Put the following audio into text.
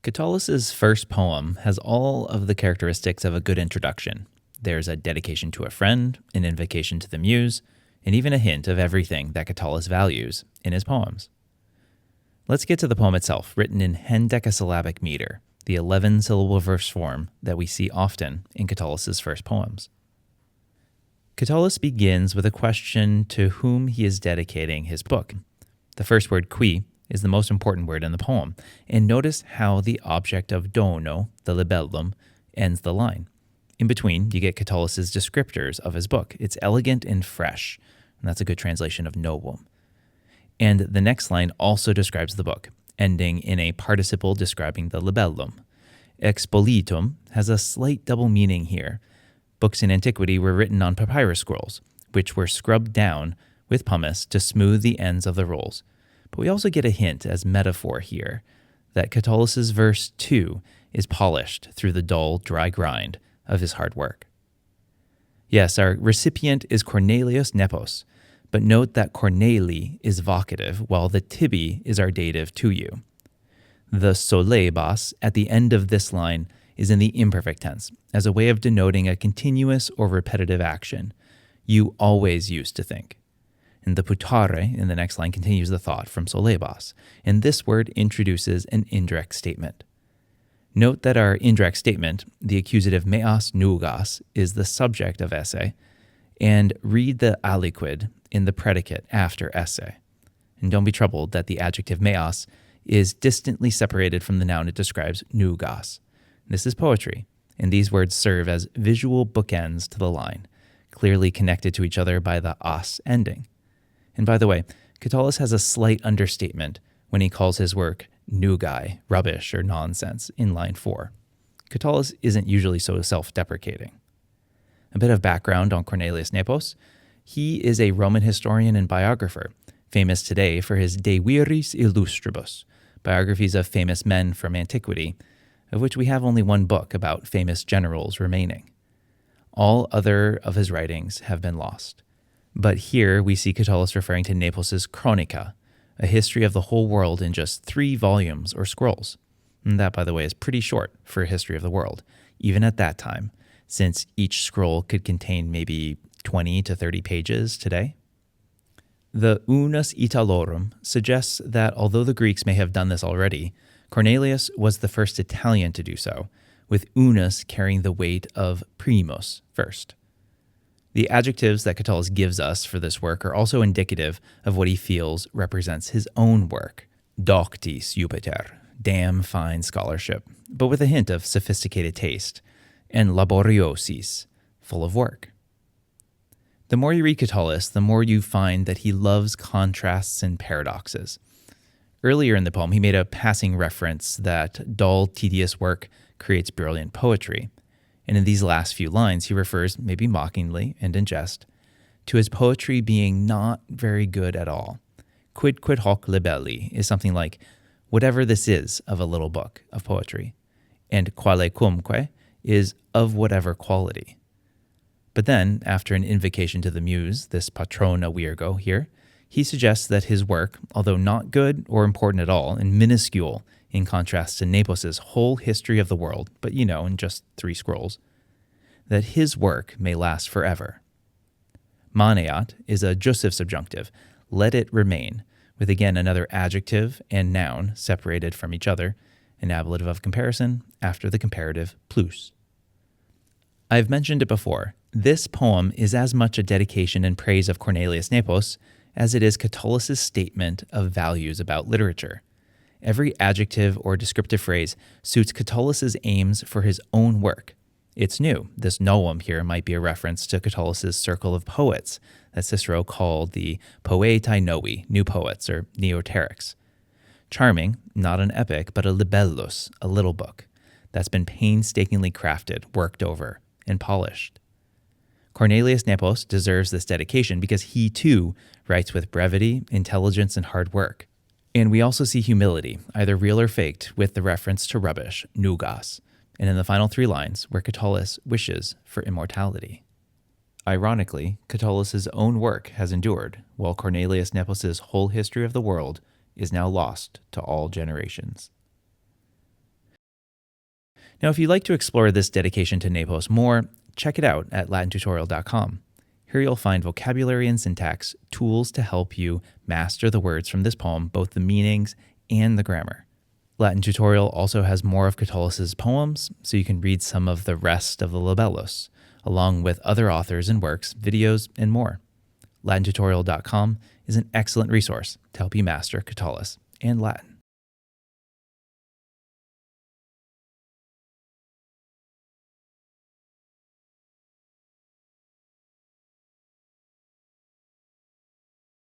Catullus's first poem has all of the characteristics of a good introduction. There's a dedication to a friend, an invocation to the muse, and even a hint of everything that Catullus values in his poems. Let's get to the poem itself, written in hendecasyllabic meter, the 11-syllable verse form that we see often in Catullus's first poems. Catullus begins with a question to whom he is dedicating his book. The first word, qui, is the most important word in the poem, and notice how the object of dono, the libellum, ends the line. In between, you get Catullus's descriptors of his book. It's elegant and fresh, and that's a good translation of novum. And the next line also describes the book, ending in a participle describing the libellum. Expolitum has a slight double meaning here. Books in antiquity were written on papyrus scrolls, which were scrubbed down with pumice to smooth the ends of the rolls. But we also get a hint as metaphor here that Catullus's verse 2 is polished through the dull, dry grind of his hard work. Yes, our recipient is Cornelius Nepos, but note that Corneli is vocative, while the tibi is our dative to you. The solebas at the end of this line is in the imperfect tense, as a way of denoting a continuous or repetitive action. You always used to think. And the putare in the next line continues the thought from solebas, and this word introduces an indirect statement. Note that our indirect statement, the accusative meas nugas, is the subject of esse, and read the aliquid in the predicate after esse. And don't be troubled that the adjective meas is distantly separated from the noun it describes, nugas. This is poetry, and these words serve as visual bookends to the line, clearly connected to each other by the as ending. And by the way, Catullus has a slight understatement when he calls his work nugai, rubbish or nonsense, in line 4. Catullus isn't usually so self-deprecating. A bit of background on Cornelius Nepos. He is a Roman historian and biographer, famous today for his De Viris Illustribus, biographies of famous men from antiquity, of which we have only one book about famous generals remaining. All other of his writings have been lost. But here we see Catullus referring to Nepos's Chronica, a history of the whole world in just 3 volumes or scrolls. And that, by the way, is pretty short for a history of the world, even at that time, since each scroll could contain maybe 20 to 30 pages today. The Unus Italorum suggests that although the Greeks may have done this already, Cornelius was the first Italian to do so, with unus carrying the weight of primus, first. The adjectives that Catullus gives us for this work are also indicative of what he feels represents his own work. Doctis Jupiter, damn fine scholarship, but with a hint of sophisticated taste, and laboriosis, full of work. The more you read Catullus, the more you find that he loves contrasts and paradoxes. Earlier in the poem, he made a passing reference that dull, tedious work creates brilliant poetry. And in these last few lines, he refers, maybe mockingly and in jest, to his poetry being not very good at all. Quid hoc libelli is something like, whatever this is of a little book of poetry, and qualecumque is of whatever quality. But then, after an invocation to the muse, this patrona virgo here, he suggests that his work, although not good or important at all, and minuscule in contrast to Nepos's whole history of the world, but in just 3 scrolls, that his work may last forever. Maneat is a jussive subjunctive, let it remain, with again another adjective and noun separated from each other, an ablative of comparison after the comparative plus. I've mentioned it before, this poem is as much a dedication and praise of Cornelius Nepos as it is Catullus's statement of values about literature. Every adjective or descriptive phrase suits Catullus's aims for his own work. It's new. This novum here might be a reference to Catullus's circle of poets that Cicero called the poetae novi, new poets, or neoterics. Charming, not an epic, but a libellus, a little book, that's been painstakingly crafted, worked over, and polished. Cornelius Nepos deserves this dedication because he, too, writes with brevity, intelligence, and hard work. And we also see humility, either real or faked, with the reference to rubbish, nugas, and in the final 3 lines, where Catullus wishes for immortality. Ironically, Catullus's own work has endured, while Cornelius Nepos's whole history of the world is now lost to all generations. Now, if you'd like to explore this dedication to Nepos more, check it out at latintutorial.com. Here you'll find vocabulary and syntax, tools to help you master the words from this poem, both the meanings and the grammar. Latin Tutorial also has more of Catullus's poems, so you can read some of the rest of the libellos, along with other authors and works, videos, and more. latintutorial.com is an excellent resource to help you master Catullus and Latin.